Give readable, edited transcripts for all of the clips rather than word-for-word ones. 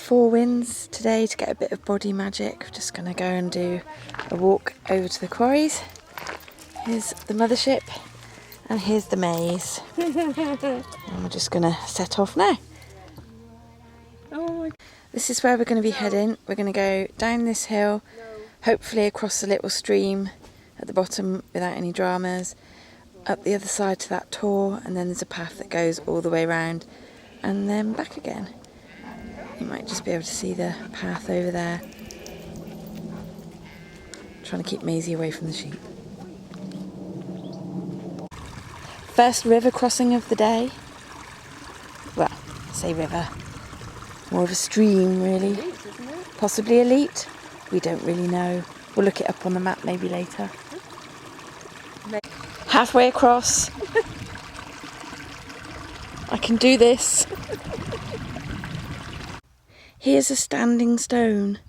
Four Winds today to get a bit of body magic. We're just going to go and do a walk over to the Quarries. Here's the mothership and here's the maze. And we're just going to set off now. This is where we're going to be heading. We're going to go down this hill, hopefully across a little stream at the bottom without any dramas, up the other side to that tor, and then there's a path that goes all the way around and then back again. You might just be able to see the path over there. Trying to keep Maisie away from the sheep. First river crossing of the day. Well, I say river. More of a stream, really. Elite, isn't it? Possibly elite. We don't really know. We'll look it up on the map maybe later. Halfway across. I can do this. Here's a standing stone.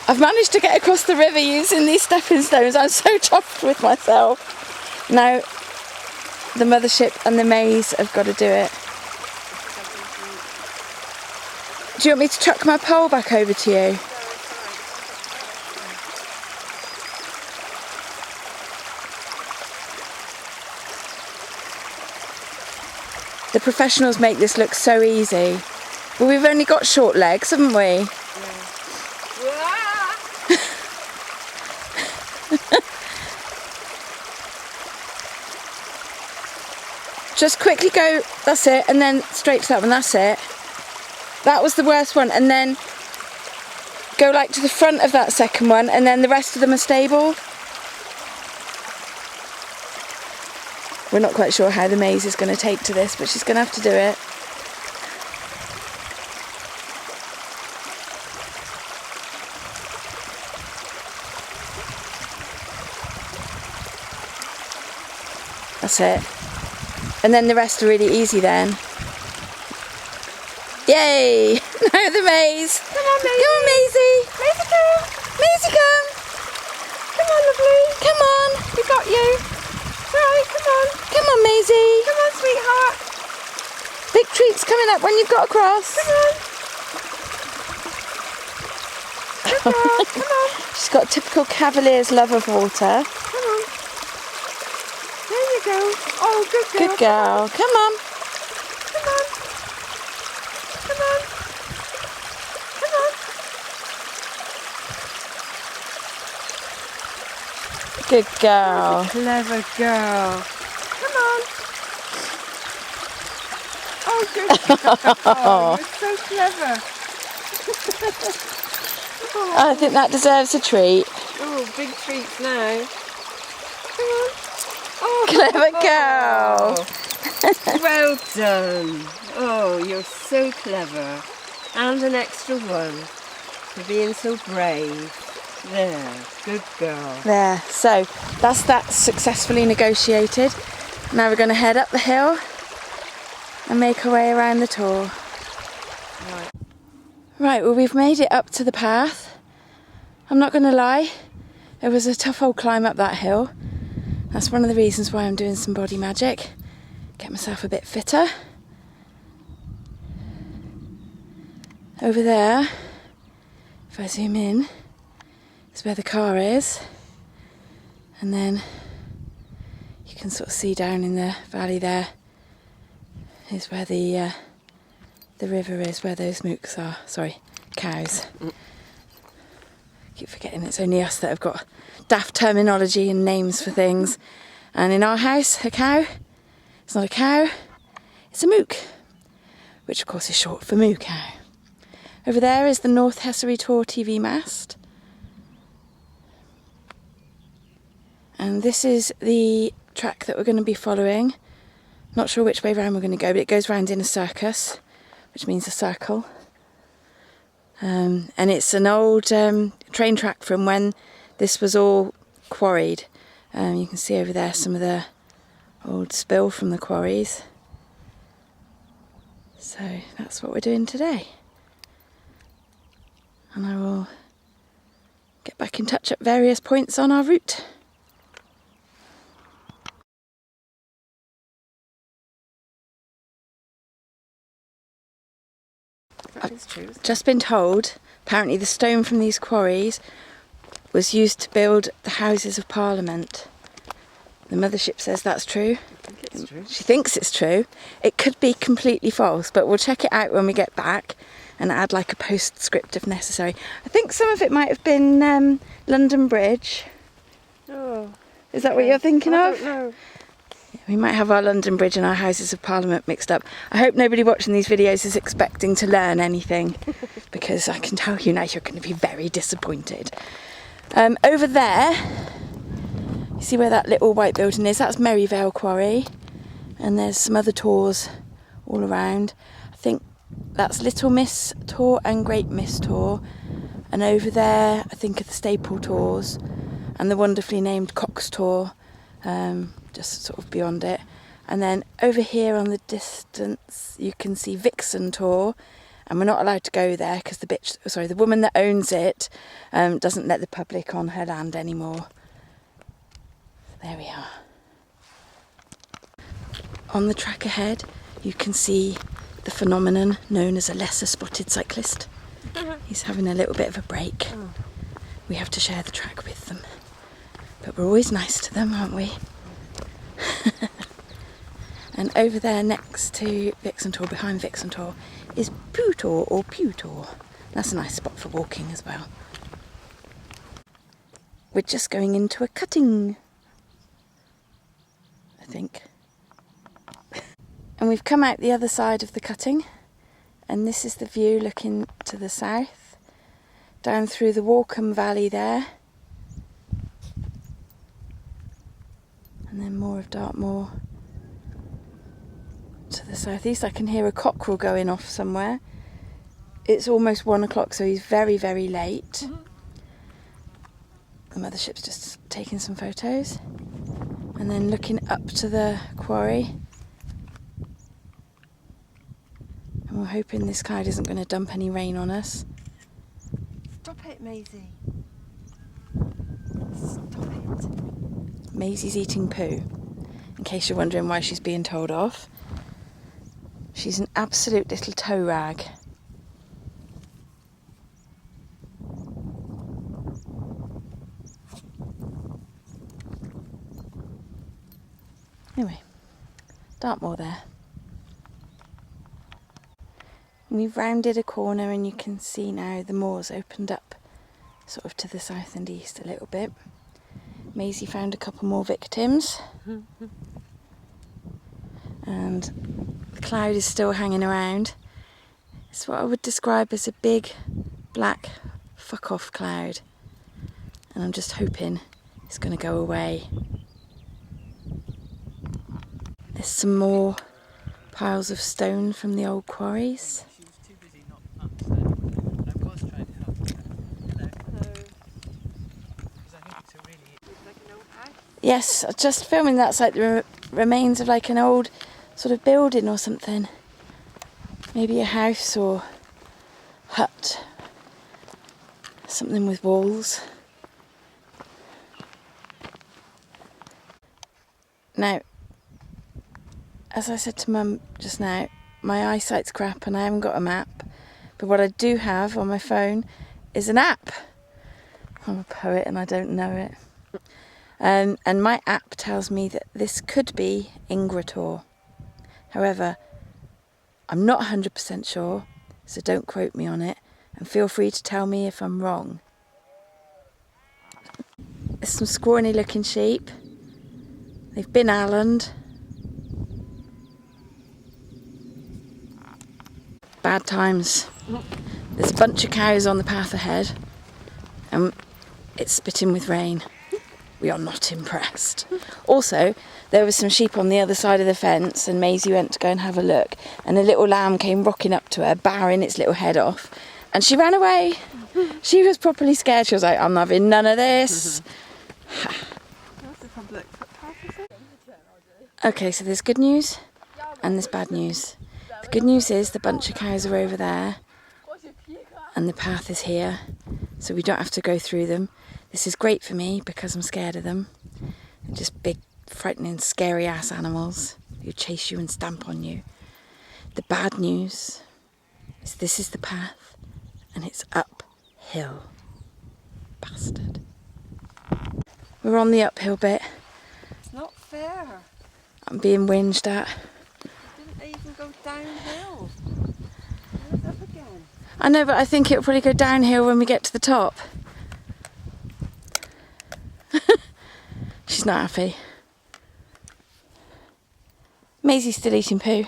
I've managed to get across the river using these stepping stones. I'm so chuffed with myself. Now, the mothership and the maze have got to do it. Do you want me to chuck my pole back over to you? The professionals make this look so easy. But we've only got short legs, haven't we? Yeah. Just quickly go, that's it, and then straight to that one, that's it. That was the worst one, and then go like to the front of that second one, and then the rest of them are stable. We're not quite sure how the maze is going to take to this, but she's going to have to do it. That's it. And then the rest are really easy then. Yay! Now the maze. Come on, Maisie. Come on, Maisie. Maisie, come. Maisie, come. Come on, lovely. Come on. We got you. Right, come on. Come on, Maisie. Come on, sweetheart. Big treats coming up when you've got across. Come on. Good girl. Come on. She's got a typical Cavalier's love of water. Come on. There you go. Oh, good girl. Good girl. Come on. Come on. Come on. Come on. Good girl. Clever girl. Come on. Oh, good girl. Oh, you're so clever. I think that deserves a treat. Oh, big treats now. Come on. Oh, Clever girl. Well done. Oh, you're so clever. And an extra one for being so brave. There, good girl. There, so that's that successfully negotiated. Now we're going to head up the hill and make our way around the tor. Right, well, we've made it up to the path. I'm not going to lie, it was a tough old climb up that hill. That's one of the reasons why I'm doing some body magic. Get myself a bit fitter. Over there, if I zoom in, is where the car is. And then you can sort of see down in the valley there is where the river is, where those mooks are. Sorry, cows. Keep forgetting it's only us that have got daft terminology and names for things. And in our house, a cow, it's not a cow, it's a mook, which of course is short for moo cow. Over there is the North Hessery Tor TV mast. And this is the track that we're going to be following. Not sure which way round we're going to go, but it goes round in a circus, which means a circle. And it's an old train track from when this was all quarried. You can see over there some of the old spill from the quarries. So that's what we're doing today. And I will get back in touch at various points on our route. That's true, isn't it? Just been told, apparently the stone from these quarries was used to build the Houses of Parliament. The mothership says that's true. I think it's true. She thinks it's true. It could be completely false, but we'll check it out when we get back and add like a postscript if necessary. I think some of it might have been London Bridge. Oh. Is that what you're thinking I of? don't know. We might have our London Bridge and our Houses of Parliament mixed up. I hope nobody watching these videos is expecting to learn anything, because I can tell you now you're going to be very disappointed. Over there, you see where that little white building is? That's Merivale Quarry, and there's some other tors all around. I think that's Little Miss Tor and Great Miss Tor, and over there I think are the Staple Tors and the wonderfully named Cox Tor, just sort of beyond it. And then over here on the distance you can see Vixen Tor, and we're not allowed to go there because the woman that owns it doesn't let the public on her land anymore. There we are. On the track ahead you can see the phenomenon known as a lesser spotted cyclist. He's having a little bit of a break. We have to share the track with them, but we're always nice to them, aren't we? And over there next to Vixen Tor, behind Vixen Tor, is Pew Tor or Pew Tor. That's a nice spot for walking as well. We're just going into a cutting, I think. And we've come out the other side of the cutting, and this is the view looking to the south, down through the Walkham Valley there, and then more of Dartmoor to the southeast. I can hear a cockerel going off somewhere. It's almost 1 o'clock, so he's very, very late. The mothership's just taking some photos, and then looking up to the quarry. And we're hoping this cloud isn't going to dump any rain on us. Stop it, Maisie. Stop it. Maisie's eating poo, in case you're wondering why she's being told off. She's an absolute little toe rag. Anyway, Dartmoor there. We've rounded a corner and you can see now the moor's opened up sort of to the south and east a little bit. Maisie found a couple more victims. And the cloud is still hanging around. It's what I would describe as a big black fuck off cloud, and I'm just hoping it's going to go away. There's some more piles of stone from the old quarries. She was too busy not understanding. I was trying to help her. Hello. Because I think it's a really... Like an old house? Yes, just filming that's like the remains of like an old sort of building or something. Maybe a house or hut. Something with walls. Now, as I said to Mum just now, my eyesight's crap and I haven't got a map. But what I do have on my phone is an app. I'm a poet and I don't know it. And my app tells me that this could be Ingrator. However, I'm not 100% sure, so don't quote me on it, and feel free to tell me if I'm wrong. There's some scrawny looking sheep. They've been Allened. Bad times. There's a bunch of cows on the path ahead, and it's spitting with rain. We are not impressed. Also, there was some sheep on the other side of the fence, and Maisie went to go and have a look, and a little lamb came rocking up to her, barring its little head off, and she ran away. She was properly scared. She was like, I'm having none of this. That's a public footpath, is it? Okay, so there's good news and there's bad news. The good news is the bunch of cows are over there and the path is here, so we don't have to go through them. This is great for me because I'm scared of them. They're just big, frightening, scary ass animals who chase you and stamp on you. The bad news is this is the path and it's uphill. Bastard. We're on the uphill bit. It's not fair. I'm being whinged at. Didn't even go downhill. Now it's up again. I know, but I think it'll probably go downhill when we get to the top. She's not happy. Maisie's still eating poo.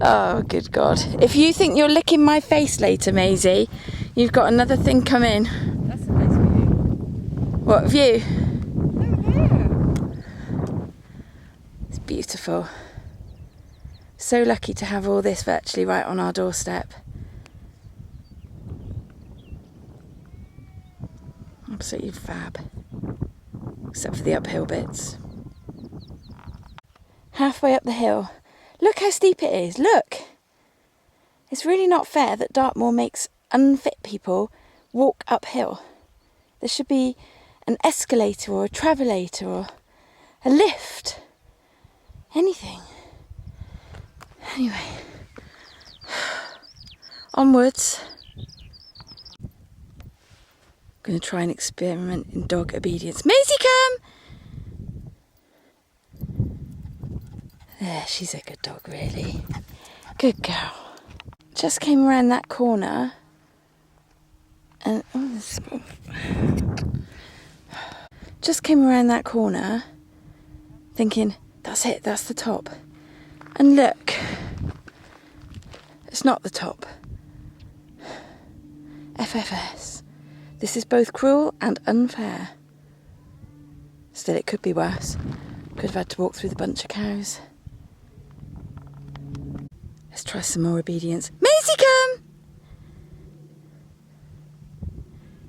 Oh, good God. If you think you're licking my face later, Maisie, you've got another thing coming. That's a nice view. What view? Over here. It's beautiful. So lucky to have all this virtually right on our doorstep. Absolutely fab. Except for the uphill bits. Halfway up the hill. Look how steep it is, look! It's really not fair that Dartmoor makes unfit people walk uphill. There should be an escalator or a travelator or a lift. Anything. Anyway. Onwards. I'm going to try and experiment in dog obedience. Maisie, come! There, she's a good dog, really. Good girl. Just came around that corner and just came around that corner thinking, that's it, that's the top. And look, it's not the top. FFS. This is both cruel and unfair. Still, it could be worse. Could have had to walk through the bunch of cows. Let's try some more obedience. Maisie, come!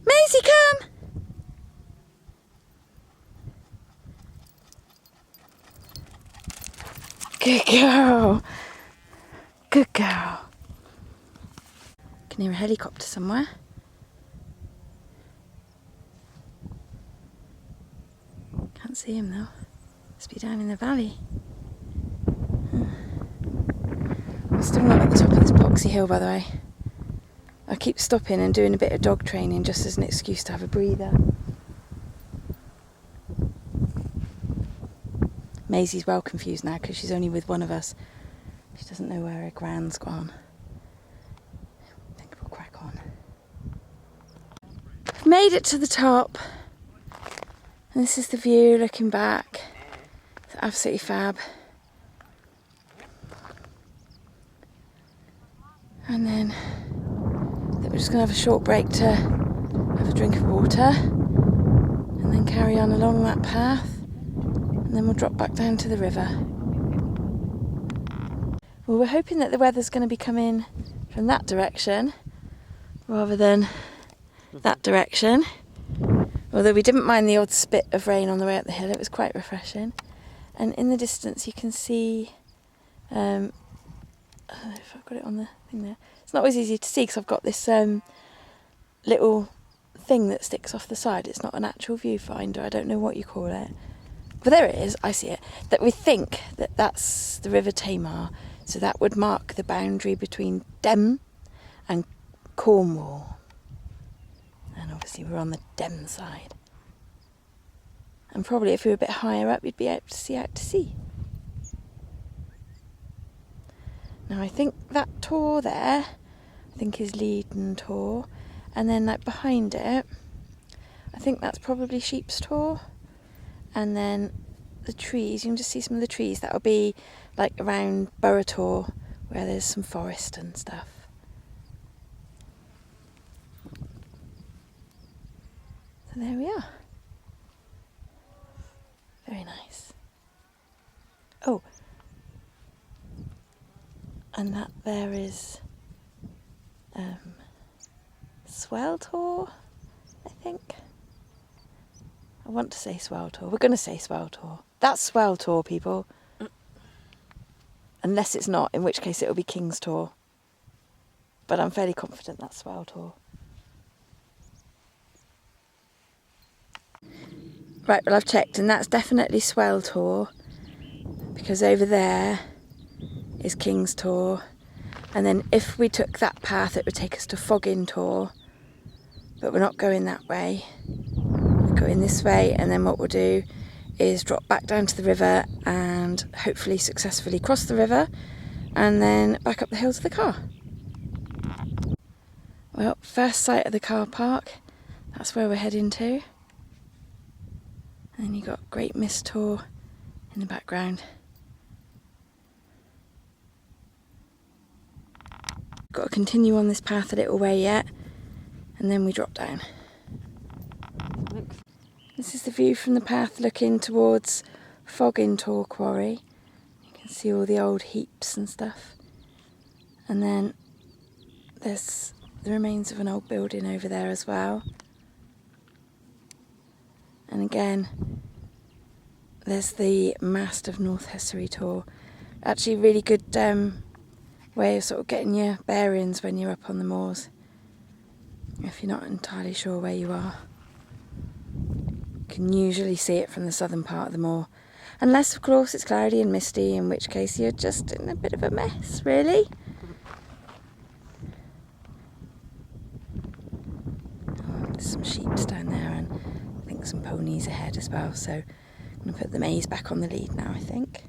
Maisie, come! Good girl. Good girl. Can hear a helicopter somewhere. Can't see him though. Must be down in the valley. I'm still not at the top of this boxy hill, by the way. I keep stopping and doing a bit of dog training just as an excuse to have a breather. Maisie's well confused now because she's only with one of us. She doesn't know where her grand's gone. I think we'll crack on. We've made it to the top. And this is the view looking back. It's absolutely fab. And then I think we're just going to have a short break to have a drink of water and then carry on along that path, and then we'll drop back down to the river. Well, we're hoping that the weather's going to be coming from that direction rather than that direction, although we didn't mind the odd spit of rain on the way up the hill. It was quite refreshing. And in the distance you can see I don't know if I've got it on the thing there. It's not always easy to see because I've got this little thing that sticks off the side. It's not an actual viewfinder. I don't know what you call it. But there it is. I see it. That we think that that's the River Tamar. So that would mark the boundary between Dem and Cornwall. And obviously we're on the Dem side. And probably if we were a bit higher up, you'd be able to see out to sea. Now I think that tor there, I think is Leiden Tor, and then like behind it, I think that's probably Sheep's Tor, and then the trees, you can just see some of the trees, that'll be like around Borough Tor, where there's some forest and stuff. So there we are. Very nice. Oh, and that there is Swell Tor, I think. I want to say Swell Tor. We're going to say Swell Tor. That's Swell Tor, people. Unless it's not, in which case it will be King's Tor. But I'm fairly confident that's Swell Tor. Right, well I've checked and that's definitely Swell Tor, because over there is King's Tor, And then if we took that path, it would take us to Foggin Tor, but we're not going that way. We're going this way, and then what we'll do is drop back down to the river and hopefully successfully cross the river and then back up the hill to the car. Well, first sight of the car park, that's where we're heading to. And then you've got Great Mist Tor in the background. Got to continue on this path a little way yet, and then we drop down. This is the view from the path looking towards Foggin Tor Quarry. You can see all the old heaps and stuff. And then there's the remains of an old building over there as well. And again, there's the mast of North Hessery Tor. Actually really good way of sort of getting your bearings when you're up on the moors, if you're not entirely sure where you are. You can usually see it from the southern part of the moor, unless of course it's cloudy and misty, in which case you're just in a bit of a mess, really. Oh, there's some sheep down there and I think some ponies ahead as well, so I'm going to put the maize back on the lead now, I think.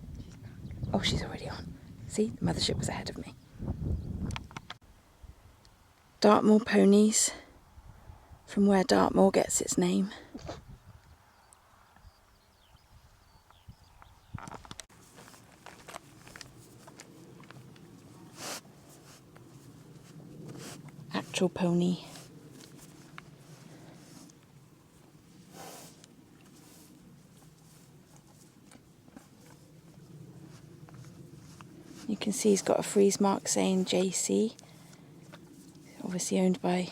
Oh, she's already on. See, the mothership was ahead of me. Dartmoor ponies, from where Dartmoor gets its name. Actual pony. You can see he's got a freeze mark saying JC. Obviously owned by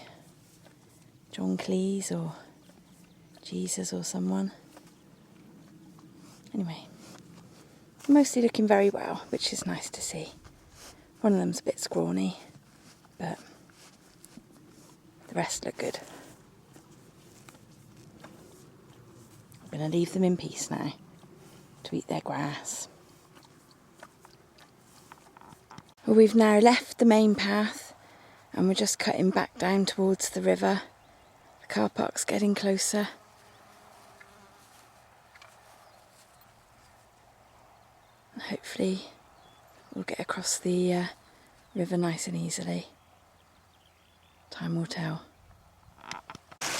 John Cleese or Jesus or someone. Anyway, mostly looking very well, which is nice to see. One of them's a bit scrawny, but the rest look good. I'm going to leave them in peace now to eat their grass. Well, we've now left the main path and we're just cutting back down towards the river. The car park's getting closer. And hopefully we'll get across the river nice and easily. Time will tell.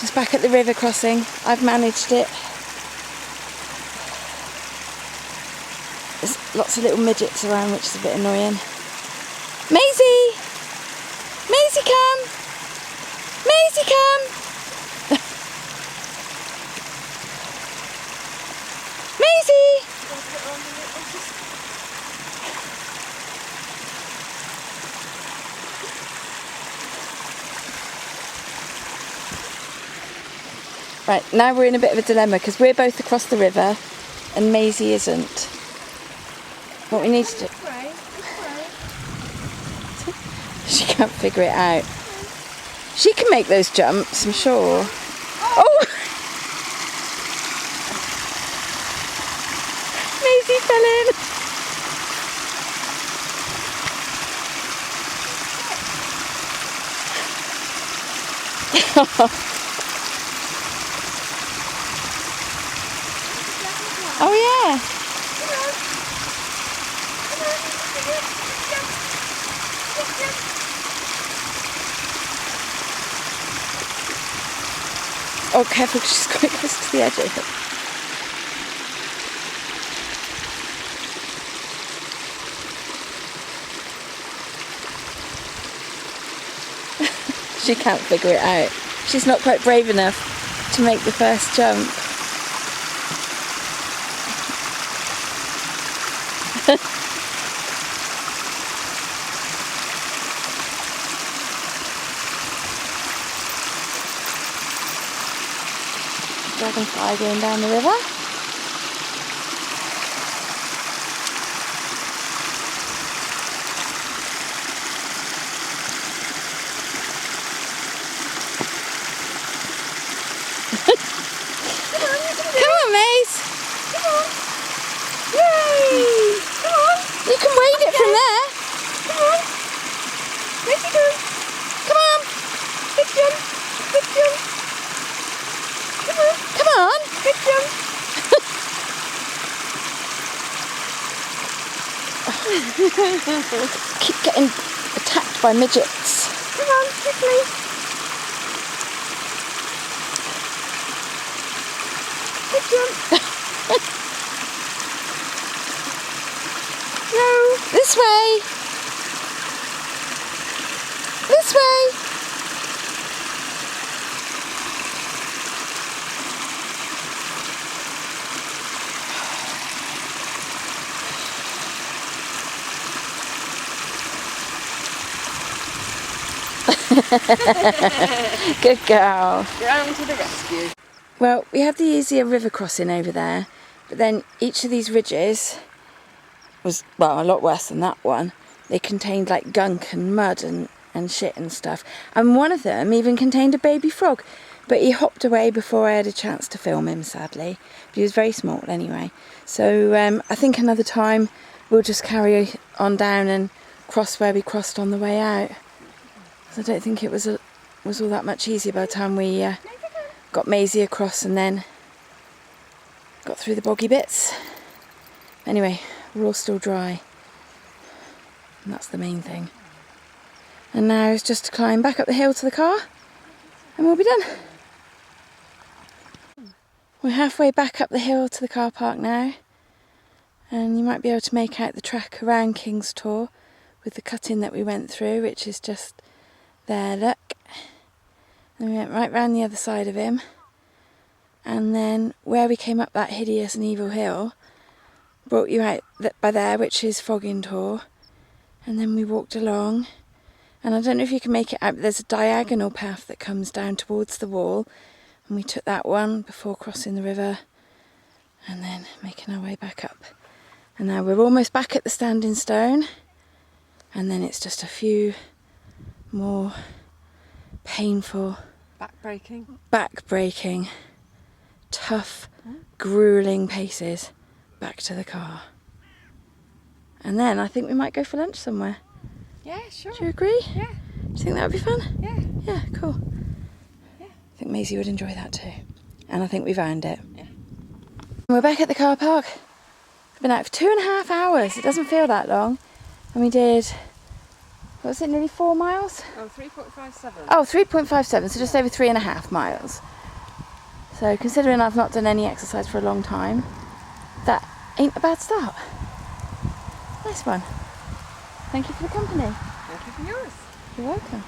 Just back at the river crossing. I've managed it. There's lots of little midgets around, which is a bit annoying. Maisie! Maisie, come! Maisie, come! Maisie! Right, now we're in a bit of a dilemma because we're both across the river and Maisie isn't. What we need to do... She can't figure it out. She can make those jumps, I'm sure. Oh! Maisie fell in. Oh yeah. Oh, careful, she's quite close to the edge of it. She can't figure it out. She's not quite brave enough to make the first jump. Dragonfly going down the river. Come on, Maze. Come on. Yay. Come on. You can wade it from there. Come on. Keep getting attacked by midgets. Come on, quickly. Good jump. No. This way. This way. Good girl. Round to the rescue. Well, we had the easier river crossing over there, but then each of these ridges was, well, a lot worse than that one. They contained like gunk and mud and shit and stuff. And one of them even contained a baby frog, but he hopped away before I had a chance to film him, sadly. But he was very small anyway. So I think another time we'll just carry on down and cross where we crossed on the way out. I don't think it was all that much easier by the time we got Maisie across and then got through the boggy bits. Anyway, we're all still dry, and that's the main thing. And now it's just to climb back up the hill to the car and we'll be done. We're halfway back up the hill to the car park now, and you might be able to make out the track around King's Tor with the cutting that we went through, which is just there, look. And we went right round the other side of him, and then where we came up that hideous and evil hill brought you out by there, which is Fogging Tor, and then we walked along, and I don't know if you can make it out, but there's a diagonal path that comes down towards the wall, and we took that one before crossing the river and then making our way back up. And now we're almost back at the Standing Stone, and then it's just a few more painful, back-breaking, tough, gruelling paces back to the car. And then I think we might go for lunch somewhere. Yeah, sure. Do you agree? Yeah. Do you think that would be fun? Yeah. Yeah, cool. Yeah. I think Maisie would enjoy that too. And I think we've earned it. Yeah. We're back at the car park. We've been out for 2.5 hours. It doesn't feel that long. And we did, what was it, nearly 4 miles? Oh, 3.57. Oh, 3.57, so just over 3.5 miles. So considering I've not done any exercise for a long time, that ain't a bad start. Nice one. Thank you for the company. Thank you for yours. You're welcome.